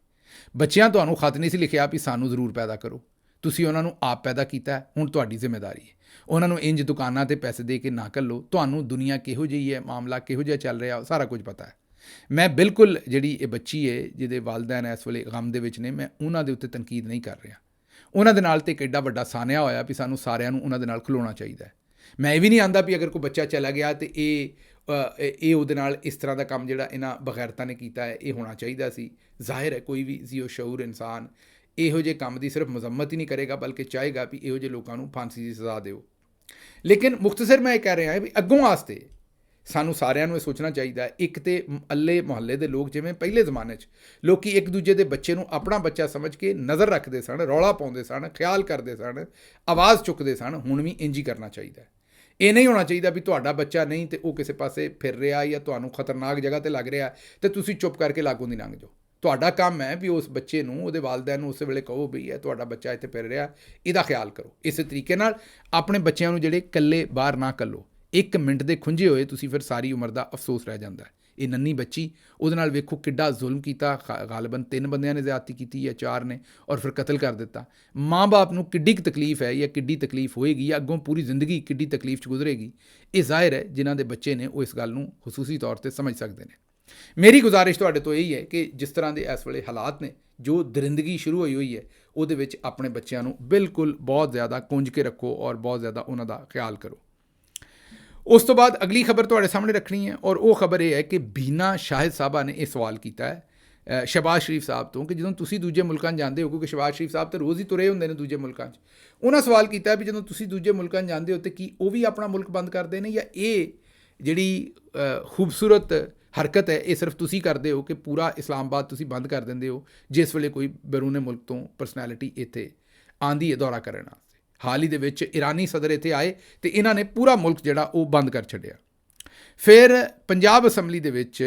Speaker 1: ਬੱਚਿਆਂ ਤੁਹਾਨੂੰ ਖਤ ਨਹੀਂ ਸੀ ਲਿਖਿਆ ਵੀ ਸਾਨੂੰ ਜ਼ਰੂਰ ਪੈਦਾ ਕਰੋ, ਤੁਸੀਂ ਉਹਨਾਂ ਨੂੰ ਆਪ ਪੈਦਾ ਕੀਤਾ, ਹੁਣ ਤੁਹਾਡੀ ਜ਼ਿੰਮੇਵਾਰੀ ਹੈ। ਉਹਨਾਂ ਨੂੰ ਇੰਜ ਦੁਕਾਨਾਂ 'ਤੇ ਪੈਸੇ ਦੇ ਕੇ ਨਾ ਘੱਲੋ। ਤੁਹਾਨੂੰ ਦੁਨੀਆ ਕਿਹੋ ਜਿਹੀ ਹੈ, ਮਾਮਲਾ ਕਿਹੋ ਜਿਹਾ ਚੱਲ ਰਿਹਾ, ਸਾਰਾ ਕੁਝ ਪਤਾ ਹੈ। ਮੈਂ ਬਿਲਕੁਲ ਜਿਹੜੀ ਇਹ ਬੱਚੀ ਹੈ ਜਿਹਦੇ ਵਾਲਿदैन ਇਸ ਵੇਲੇ ਗਮ ਦੇ ਵਿੱਚ ਨੇ, ਮੈਂ ਉਹਨਾਂ ਦੇ ਉੱਤੇ ਤਨਕੀਦ ਨਹੀਂ ਕਰ ਰਿਹਾ। ਉਹਨਾਂ ਦੇ ਨਾਲ ਤਾਂ ਇੱਕ ਐਡਾ ਵੱਡਾ ਸਾਨਿਆ ਹੋਇਆ ਵੀ ਸਾਨੂੰ ਸਾਰਿਆਂ ਨੂੰ ਉਹਨਾਂ ਦੇ ਨਾਲ ਖਲੋਣਾ ਚਾਹੀਦਾ ਹੈ। ਮੈਂ ਇਹ ਵੀ ਨਹੀਂ ਆਂਦਾ ਵੀ ਅਗਰ ਕੋਈ ਬੱਚਾ ਚਲਾ ਗਿਆ ਤੇ ਇਹ ਉਹਦੇ ਨਾਲ ਇਸ ਤਰ੍ਹਾਂ ਦਾ ਕੰਮ ਜਿਹੜਾ ਇਹਨਾਂ ਬਗੈਰਤਾ ਨੇ ਕੀਤਾ ਹੈ ਇਹ ਹੋਣਾ ਚਾਹੀਦਾ ਸੀ। ਜ਼ਾਹਿਰ ਹੈ ਕੋਈ ਵੀ ਜ਼ੀਓ ਸ਼ਊਰ ਇਨਸਾਨ ਇਹੋ ਜਿਹੇ ਕੰਮ ਦੀ ਸਿਰਫ ਮਜ਼ੰਮਤ ਹੀ ਨਹੀਂ ਕਰੇਗਾ ਬਲਕਿ ਚਾਹੇਗਾ ਵੀ ਇਹੋ ਜਿਹੇ ਲੋਕਾਂ ਨੂੰ ਫਾਂਸੀ ਦੀ ਸਜ਼ਾ ਦਿਓ। ਲੇਕਿਨ ਮੁਖਤਸਰ ਮੈਂ ਇਹ ਕਹਿ ਰਿਹਾ ਵੀ ਅੱਗੋਂ ਵਾਸਤੇ ਸਾਨੂੰ ਸਾਰਿਆਂ ਨੂੰ ਇਹ ਸੋਚਣਾ ਚਾਹੀਦਾ, ਇੱਕ ਤੇ ਅੱਲੇ ਮੁਹੱਲੇ ਦੇ ਲੋਕ, ਜਿਵੇਂ ਪਹਿਲੇ ਜ਼ਮਾਨੇ 'ਚ ਲੋਕੀ ਇੱਕ ਦੂਜੇ ਦੇ ਬੱਚੇ ਨੂੰ ਆਪਣਾ ਬੱਚਾ ਸਮਝ ਕੇ ਨਜ਼ਰ ਰੱਖਦੇ ਸਨ, ਰੌਲਾ ਪਾਉਂਦੇ ਸਨ, ਖਿਆਲ ਕਰਦੇ ਸਨ, ਆਵਾਜ਼ ਚੁੱਕਦੇ ਸਨ, ਹੁਣ ਵੀ ਇੰਝ ਹੀ ਕਰਨਾ ਚਾਹੀਦਾ। ਇਹ ਨਹੀਂ ਹੋਣਾ ਚਾਹੀਦਾ ਵੀ ਤੁਹਾਡਾ ਬੱਚਾ ਨਹੀਂ ਤੇ ਉਹ ਕਿਸੇ ਪਾਸੇ ਫਿਰ ਰਿਹਾ ਜਾਂ ਤੁਹਾਨੂੰ ਖਤਰਨਾਕ ਜਗ੍ਹਾ 'ਤੇ ਲੱਗ ਰਿਹਾ ਤੇ ਤੁਸੀਂ ਚੁੱਪ ਕਰਕੇ ਲਾਗੋਂ ਦੀ ਲੰਘ ਜਾਓ। ਤੁਹਾਡਾ ਕੰਮ ਹੈ ਵੀ ਉਸ ਬੱਚੇ ਨੂੰ, ਉਹਦੇ ਵਾਲਿदैन ਨੂੰ ਉਸੇ ਵੇਲੇ ਕਹੋ ਵੀ ਇਹ ਤੁਹਾਡਾ ਬੱਚਾ ਇੱਥੇ ਫਿਰ ਰਿਹਾ, ਇਹਦਾ ਖਿਆਲ ਕਰੋ। ਇਸੇ ਤਰੀਕੇ ਨਾਲ ਆਪਣੇ ਬੱਚਿਆਂ ਨੂੰ ਜਿਹੜੇ ਇਕੱਲੇ ਬਾਹਰ ਨਾ ਘੱਲੋ। 1 ਮਿੰਟ ਦੇ ਖੁੰਝੇ ਹੋਏ ਤੁਸੀਂ ਫਿਰ ਸਾਰੀ ਉਮਰ ਦਾ ਅਫਸੋਸ ਰਹਿ ਜਾਂਦਾ ਹੈ। ਇਹ ਨੰਨੀ ਬੱਚੀ, ਉਹਦੇ ਨਾਲ ਵੇਖੋ ਕਿੱਡਾ ਜ਼ੁਲਮ ਕੀਤਾ, ਗਾਲਬਨ 3 ਬੰਦਿਆਂ ਨੇ ਜ਼ਿਆਦਤੀ ਕੀਤੀ ਜਾਂ 4 ਨੇ ਔਰ ਫਿਰ ਕਤਲ ਕਰ ਦਿੱਤਾ। ਮਾਂ-ਬਾਪ ਨੂੰ ਕਿੱਡੀ ਕੁ ਤਕਲੀਫ ਹੈ ਜਾਂ ਕਿੱਡੀ ਤਕਲੀਫ ਹੋਏਗੀ ਜਾਂ ਅੱਗੋਂ ਪੂਰੀ ਜ਼ਿੰਦਗੀ ਕਿੱਡੀ ਤਕਲੀਫ 'ਚ ਗੁਜ਼ਰੇਗੀ, ਇਹ ਜ਼ਾਹਿਰ ਹੈ ਜਿਨ੍ਹਾਂ ਦੇ ਬੱਚੇ ਨੇ ਉਹ ਇਸ ਗੱਲ ਨੂੰ ਖੁਸੂਸੀ ਤੌਰ 'ਤੇ ਸਮਝ ਸਕਦੇ ਨੇ। ਮੇਰੀ ਗੁਜ਼ਾਰਿਸ਼ ਤੁਹਾਡੇ ਤੋਂ ਇਹੀ ਹੈ ਕਿ ਜਿਸ ਤਰ੍ਹਾਂ ਦੇ ਇਸ ਵੇਲੇ ਹਾਲਾਤ ਨੇ, ਜੋ ਦਰਿੰਦਗੀ ਸ਼ੁਰੂ ਹੋਈ ਹੈ, ਉਹਦੇ ਵਿੱਚ ਆਪਣੇ ਬੱਚਿਆਂ ਨੂੰ ਬਿਲਕੁਲ ਬਹੁਤ ਜ਼ਿਆਦਾ ਕੁੰਝ ਕੇ ਰੱਖੋ ਔਰ ਬਹੁਤ ਜ਼ਿਆਦਾ ਉਹਨਾਂ ਦਾ ਖਿਆਲ ਕਰੋ। ਉਸ ਤੋਂ ਬਾਅਦ ਅਗਲੀ ਖਬਰ ਤੁਹਾਡੇ ਸਾਹਮਣੇ ਰੱਖਣੀ ਹੈ ਔਰ ਉਹ ਖਬਰ ਇਹ ਹੈ ਕਿ ਬੀਨਾ ਸ਼ਾਹਿਦ ਸਾਹਿਬਾ ਨੇ ਇਹ ਸਵਾਲ ਕੀਤਾ ਹੈ ਸ਼ਹਿਬਾਜ਼ ਸ਼ਰੀਫ ਸਾਹਿਬ ਤੋਂ ਕਿ ਜਦੋਂ ਤੁਸੀਂ ਦੂਜੇ ਮੁਲਕਾਂ 'ਚ ਜਾਂਦੇ ਹੋ, ਕਿਉਂਕਿ ਸ਼ਹਿਬਾਜ਼ ਸ਼ਰੀਫ ਸਾਹਿਬ ਤਾਂ ਰੋਜ਼ ਹੀ ਤੁਰੇ ਹੁੰਦੇ ਨੇ ਦੂਜੇ ਮੁਲਕਾਂ 'ਚ, ਉਹਨਾਂ ਸਵਾਲ ਕੀਤਾ ਵੀ ਜਦੋਂ ਤੁਸੀਂ ਦੂਜੇ ਮੁਲਕਾਂ 'ਚ ਜਾਂਦੇ ਹੋ ਤਾਂ ਕੀ ਉਹ ਵੀ ਆਪਣਾ ਮੁਲਕ ਬੰਦ ਕਰਦੇ ਨੇ, ਜਾਂ ਇਹ ਜਿਹੜੀ ਖੂਬਸੂਰਤ ਹਰਕਤ ਹੈ ਇਹ ਸਿਰਫ ਤੁਸੀਂ ਕਰਦੇ ਹੋ ਕਿ ਪੂਰਾ ਇਸਲਾਮਾਬਾਦ ਤੁਸੀਂ ਬੰਦ ਕਰ ਦਿੰਦੇ ਹੋ ਜਿਸ ਵੇਲੇ ਕੋਈ ਬੈਰੂਨੇ ਮੁਲਕ ਤੋਂ ਪਰਸਨੈਲਿਟੀ ਇੱਥੇ ਆਉਂਦੀ ਹੈ ਦੌਰਾ ਕਰਨ ਵਾਸਤੇ। ਹਾਲ ਹੀ ਦੇ ਵਿੱਚ ਇਰਾਨੀ ਸਦਰ ਇੱਥੇ ਆਏ ਅਤੇ ਇਹਨਾਂ ਨੇ ਪੂਰਾ ਮੁਲਕ ਜਿਹੜਾ ਉਹ ਬੰਦ ਕਰ ਛੱਡਿਆ। ਫਿਰ ਪੰਜਾਬ ਅਸੈਂਬਲੀ ਦੇ ਵਿੱਚ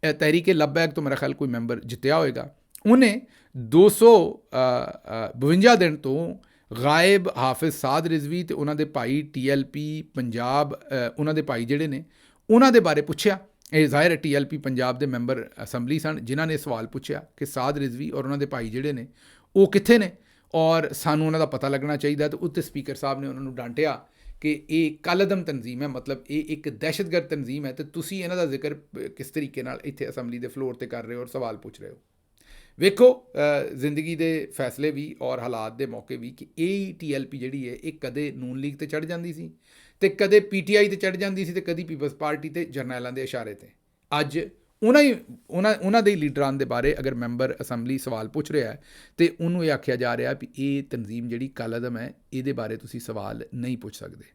Speaker 1: ਤਹਿਰੀਕ ਲਬੈਕ ਤੋਂ ਮੇਰਾ ਖਿਆਲ ਕੋਈ ਮੈਂਬਰ ਜਿੱਤਿਆ ਹੋਏਗਾ, ਉਹਨੇ 252 ਦਿਨ ਤੋਂ ਗਾਇਬ ਹਾਫਿਜ਼ ਸਾਦ ਰਿਜ਼ਵੀ ਅਤੇ ਉਹਨਾਂ ਦੇ ਭਾਈ TLP ਪੰਜਾਬ, ਉਹਨਾਂ ਦੇ ਭਾਈ ਜਿਹੜੇ ਨੇ ਉਹਨਾਂ ਦੇ ਬਾਰੇ ਪੁੱਛਿਆ। ਇਹ ਜ਼ਾਹਿਰ ਹੈ TLP ਪੰਜਾਬ ਦੇ ਮੈਂਬਰ ਅਸੈਂਬਲੀ ਸਨ ਜਿਨ੍ਹਾਂ ਨੇ ਸਵਾਲ ਪੁੱਛਿਆ ਕਿ ਸਾਦ ਰਿਜ਼ਵੀ ਔਰ ਉਹਨਾਂ ਦੇ ਭਾਈ ਜਿਹੜੇ ਨੇ ਉਹ ਕਿੱਥੇ ਨੇ ਔਰ ਸਾਨੂੰ ਉਹਨਾਂ ਦਾ ਪਤਾ ਲੱਗਣਾ ਚਾਹੀਦਾ। ਅਤੇ ਉੱਤੇ ਸਪੀਕਰ ਸਾਹਿਬ ਨੇ ਉਹਨਾਂ ਨੂੰ ਡਾਂਟਿਆ ਕਿ ਇਹ ਕਲਅਦਮ ਤਨਜ਼ੀਮ ਹੈ, ਮਤਲਬ ਇਹ ਇੱਕ ਦਹਿਸ਼ਤਗਰਦ ਤਨਜ਼ੀਮ ਹੈ ਅਤੇ ਤੁਸੀਂ ਇਹਨਾਂ ਦਾ ਜ਼ਿਕਰ ਕਿਸ ਤਰੀਕੇ ਨਾਲ ਇੱਥੇ ਅਸੈਂਬਲੀ ਦੇ ਫਲੋਰ 'ਤੇ ਕਰ ਰਹੇ ਹੋ ਔਰ ਸਵਾਲ ਪੁੱਛ ਰਹੇ ਹੋ। ਵੇਖੋ ਜ਼ਿੰਦਗੀ ਦੇ ਫੈਸਲੇ ਵੀ ਔਰ ਹਾਲਾਤ ਦੇ ਮੌਕੇ ਵੀ ਕਿ ਇਹ TLP ਜਿਹੜੀ ਹੈ ਇਹ ਕਦੇ ਨੂਨ ਲੀਗ 'ਤੇ ਚੜ੍ਹ ਜਾਂਦੀ ਸੀ ਅਤੇ ਕਦੇ PTI 'ਤੇ ਚੜ੍ਹ ਜਾਂਦੀ ਸੀ ਅਤੇ ਕਦੀ ਪੀਪਲਸ ਪਾਰਟੀ 'ਤੇ ਜਰਨੈਲਾਂ ਦੇ ਇਸ਼ਾਰੇ 'ਤੇ। ਅੱਜ ਉਹਨਾਂ ਦੇ ਲੀਡਰਾਂ ਦੇ ਬਾਰੇ ਅਗਰ ਮੈਂਬਰ ਅਸੈਂਬਲੀ ਸਵਾਲ ਪੁੱਛ ਰਿਹਾ ਹੈ ਅਤੇ ਉਹਨੂੰ ਇਹ ਆਖਿਆ ਜਾ ਰਿਹਾ ਵੀ ਇਹ ਤਨਜ਼ੀਮ ਜਿਹੜੀ ਕਲਅਦਮ ਹੈ ਇਹਦੇ ਬਾਰੇ ਤੁਸੀਂ ਸਵਾਲ ਨਹੀਂ ਪੁੱਛ ਸਕਦੇ।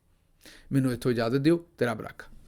Speaker 1: ਮੈਨੂੰ ਇੱਥੋਂ ਇਜਾਜ਼ਤ ਦਿਓ ਤੇ ਰੱਬ ਰੱਖਾ।